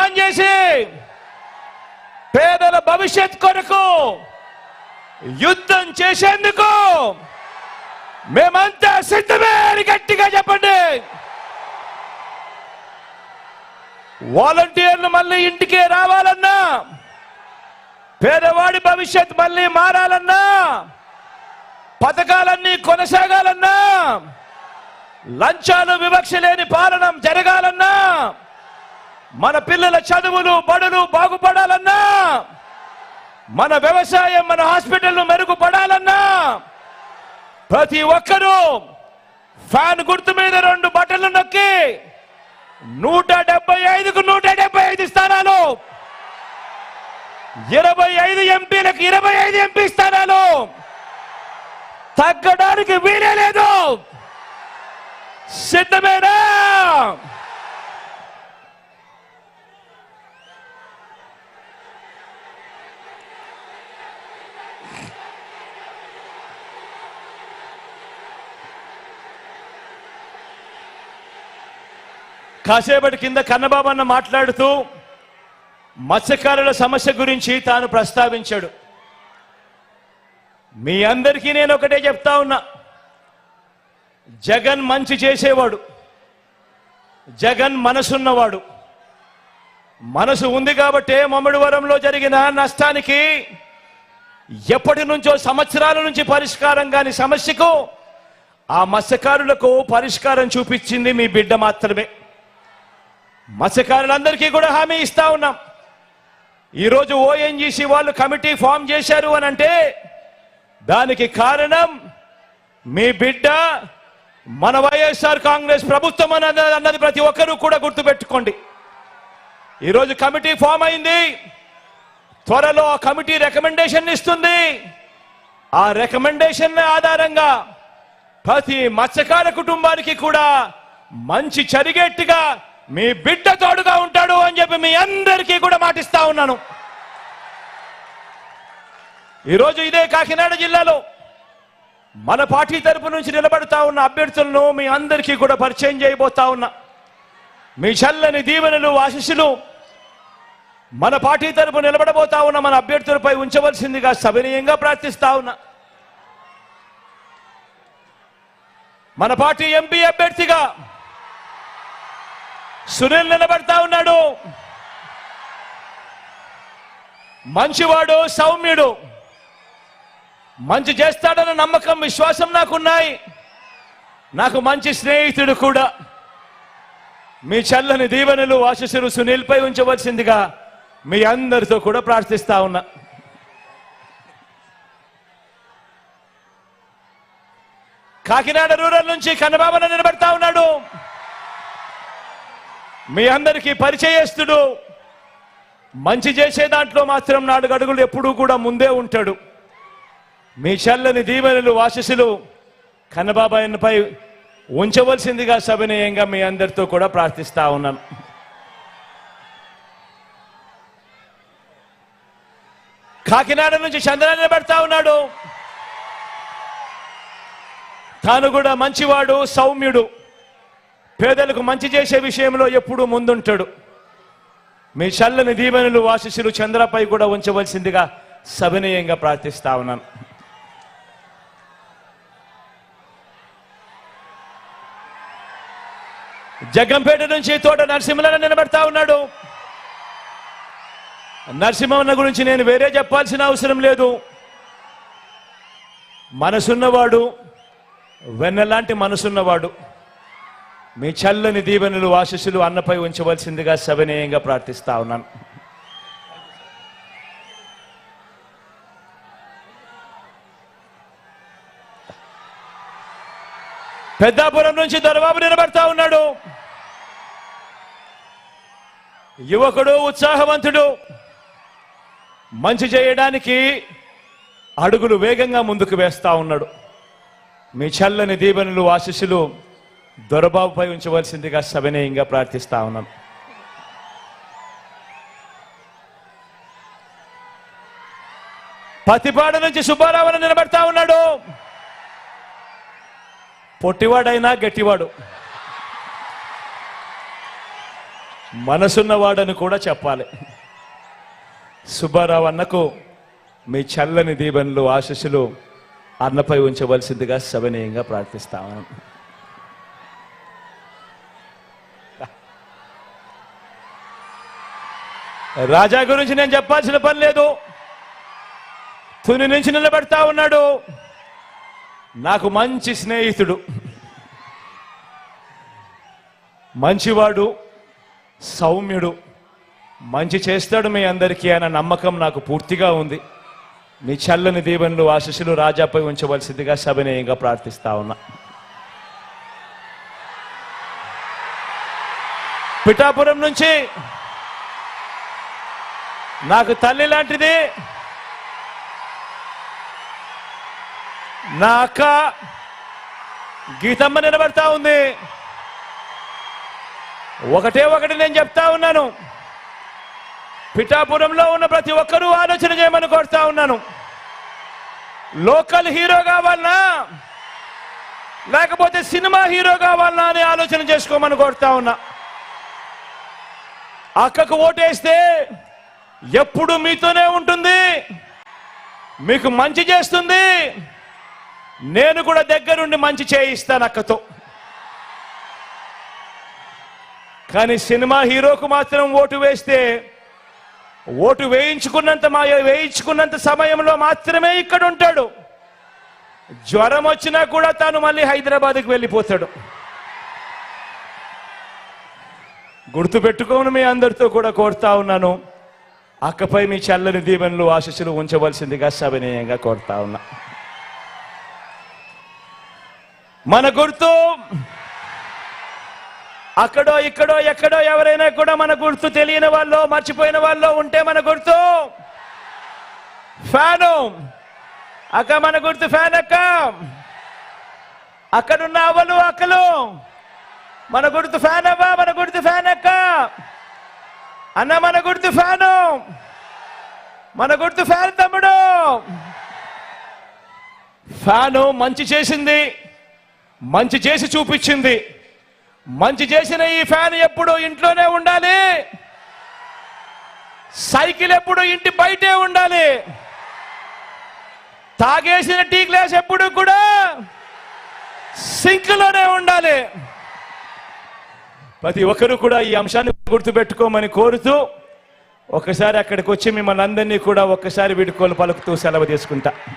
త్యాగం చేసి పేదల భవిష్యత్ కొరకు యుద్ధం చేసేందుకు మేమంతా సిద్ధమే అని గట్టిగా చెప్పండి. వాలంటీర్లు మళ్ళీ ఇంటికి రావాలన్నా, పేదవాడి భవిష్యత్ మళ్ళీ మారాలన్నా, పథకాలన్నీ కొనసాగాలన్నా, లంచాలు వివక్ష లేని పాలన జరగాలన్నా, మన పిల్లల చదువులు బడులు బాగుపడాలన్నా, మన వ్యవసాయం మన హాస్పిటల్ మెరుగుపడాలన్నా ప్రతి ఒక్కరూ ఫ్యాన్ గుర్తు మీద 2 బటన్లు నొక్కి 175కు 175 స్థానాలు, 25 ఎంపీలకు 25 ఎంపీ స్థానాలు, తగ్గడానికి వీలే లేదు. సిద్ధమేనా? కాసేపటి కింద కన్నబాబు అన్న మాట్లాడుతూ మత్స్యకారుల సమస్య గురించి తాను ప్రస్తావించాడు. మీ అందరికీ నేను ఒకటే చెప్తా ఉన్నా, జగన్ మంచి చేసేవాడు, జగన్ మనసున్నవాడు. మనసు ఉంది కాబట్టే మమ్మడివరంలో జరిగిన నష్టానికి ఎప్పటి నుంచో సంవత్సరాల నుంచి పరిష్కారం కాని సమస్యకు ఆ మత్స్యకారులకు పరిష్కారం చూపించింది మీ బిడ్డ మాత్రమే. మత్స్యకారులందరికీ కూడా హామీ ఇస్తా ఉన్నాం. ఈరోజు ఓఎన్జీసీ వాళ్ళు కమిటీ ఫామ్ చేశారు అని అంటే దానికి కారణం మీ బిడ్డ, మన వైఎస్ఆర్ కాంగ్రెస్ ప్రభుత్వం అన్నది ప్రతి ఒక్కరూ కూడా గుర్తుపెట్టుకోండి. ఈరోజు కమిటీ ఫామ్ అయింది, త్వరలో ఆ కమిటీ రికమెండేషన్ ఇస్తుంది. ఆ రికమెండేషన్ ఆధారంగా ప్రతి మత్స్యకార కుటుంబానికి కూడా మంచి జరిగేట్టుగా మీ బిడ్డ తోడుగా ఉంటాడు అని చెప్పి మీ అందరికీ కూడా మాటిస్తా ఉన్నాను. ఈరోజు ఇదే కాకినాడ జిల్లాలో మన పార్టీ తరపు నుంచి నిలబడతా ఉన్న అభ్యర్థులను మీ అందరికీ కూడా పరిచయం చేయబోతా ఉన్నా. మీ చల్లని దీవెనలు ఆశీస్సులు మన పార్టీ తరపు నిలబడబోతా ఉన్న మన అభ్యర్థులపై ఉంచవలసిందిగా సవినయంగా ప్రార్థిస్తా ఉన్నా. మన పార్టీ ఎంపీ అభ్యర్థిగా సునీల్ నిలబడతా ఉన్నాడు. మంచివాడు, సౌమ్యుడు, మంచి చేస్తాడన్న నమ్మకం విశ్వాసం నాకున్నాయి. నాకు మంచి స్నేహితుడు కూడా. మీ చల్లని దీవెనలు ఆశీస్సులు సునీల్ పై ఉంచవలసిందిగా మీ అందరితో కూడా ప్రార్థిస్తా ఉన్నా. కాకినాడ రూరల్ నుంచి కన్నబాబు నిలబడతా ఉన్నాడు. మీ అందరికీ పరిచయస్తుడు, మంచి చేసే దాంట్లో మాత్రం 4 అడుగులు ఎప్పుడూ కూడా ముందే ఉంటాడు. మీ చల్లని దీవెనలు ఆశీస్సులు కన్నబాబాయన్పై ఉంచవలసిందిగా సవినయంగా మీ అందరితో కూడా ప్రార్థిస్తా ఉన్నాను. కాకినాడ నుంచి చంద్ర నిలబడతా ఉన్నాడు. తాను కూడా మంచివాడు, సౌమ్యుడు, పేదలకు మంచి చేసే విషయంలో ఎప్పుడూ ముందుంటాడు. మీ చల్లని దీవెనలు ఆశీస్సులు చంద్రపై కూడా ఉంచవలసిందిగా సవినయంగా ప్రార్థిస్తా ఉన్నాను. జగ్గంపేట నుంచి తోట నరసింహన్న నిలబడతా ఉన్నాడు. నరసింహన్న గురించి నేను వేరే చెప్పాల్సిన అవసరం లేదు. మనసున్నవాడు, వెన్నలాంటి మనసున్నవాడు. మీ చల్లని దీవెనలు ఆశీస్సులు అన్నపై ఉంచవలసిందిగా సవినయంగా ప్రార్థిస్తా ఉన్నాను. పెద్దాపురం నుంచి దొరబాబు నిలబడతా ఉన్నాడు. యువకుడు, ఉత్సాహవంతుడు, మంచి చేయడానికి అడుగులు వేగంగా ముందుకు వేస్తా ఉన్నాడు. మీ చల్లని దీవెనలు ఆశీస్సులు దొరబాబుపై ఉంచవలసిందిగా సవినయంగా ప్రార్థిస్తా ఉన్నాను. పతిపాడ నుంచి సుబ్బారావు నిలబడతా ఉన్నాడు. పొట్టివాడైనా గట్టివాడు, మనసున్నవాడని కూడా చెప్పాలి. సుబ్బారావు అన్నకు మీ చల్లని దీవెనలు ఆశీస్సులు అన్నపై ఉంచవలసిందిగా సవినయంగా ప్రార్థిస్తాను. రాజా గురించి నేను చెప్పాల్సిన పని లేదు. తుని నుంచి నిలబెడతా ఉన్నాడు. నాకు మంచి స్నేహితుడు, మంచివాడు, సౌమ్యుడు, మంచి చేస్తాడు మీ అందరికీ అన్న నమ్మకం నాకు పూర్తిగా ఉంది. మీ చల్లని దీవెనలు ఆశీస్సులు రాజాపై ఉంచవలసిందిగా సవినయంగా ప్రార్థిస్తా ఉన్నా. పిఠాపురం నుంచి నాకు తల్లి లాంటిది నా అక్క గీతమ్మ నిలబడతా ఉంది. ఒకటి నేను చెప్తా ఉన్నాను, పిఠాపురంలో ఉన్న ప్రతి ఒక్కరూ ఆలోచన చేయమని కోరుతా ఉన్నాను. లోకల్ హీరో కావాలనా లేకపోతే సినిమా హీరో కావాలనా అని ఆలోచన చేసుకోమని కోరుతా ఉన్నా. అక్కకు ఓటేస్తే ఎప్పుడు మీతోనే ఉంటుంది, మీకు మంచి చేస్తుంది. నేను కూడా దగ్గరుండి మంచి చేయిస్తాను అక్కతో. కానీ సినిమా హీరోకు మాత్రం ఓటు వేస్తే ఓటు వేయించుకున్నంత సమయంలో మాత్రమే ఇక్కడ ఉంటాడు. జ్వరం వచ్చినా కూడా తాను మళ్ళీ హైదరాబాద్కి వెళ్ళిపోతాడు. గుర్తుపెట్టుకోని మీ అందరితో కూడా కోరుతా ఉన్నాను, అక్కపై మీ చల్లని దీవెనలు ఆశీస్సులు ఉంచవలసిందిగా సవినయంగా కోరుతా ఉన్నా. మన గుర్తు అక్కడో ఇక్కడో ఎక్కడో ఎవరైనా కూడా మన గుర్తు తెలియని వాళ్ళు మర్చిపోయిన వాళ్ళు ఉంటే మన గుర్తు ఫ్యాను. అక్క మన గుర్తు ఫ్యాన్. అక్క అక్కడున్న అవ్వలు అక్కలు మన గుర్తు ఫ్యాన్. అవ్వ మన గుర్తు ఫ్యాన్. అక్క అన్న మన గుర్తు ఫ్యాను. మన గుర్తు ఫ్యాన్. తమ్ముడు ఫ్యాను మంచి చేసింది, మంచి చేసి చూపించింది. మంచి చేసిన ఈ ఫ్యాన్ ఎప్పుడు ఇంట్లోనే ఉండాలి, సైకిల్ ఎప్పుడు ఇంటి బయటే ఉండాలి, తాగేసిన టీ గ్లాస్ ఎప్పుడు కూడా సింక్లోనే ఉండాలి. ప్రతి ఒక్కరూ కూడా ఈ అంశాన్ని గుర్తుపెట్టుకోమని కోరుతూ ఒకసారి అక్కడికి వచ్చి మిమ్మల్ని అందరినీ కూడా ఒక్కసారి వీడుకోలు పలుకుతూ సెలవు తీసుకుంటా.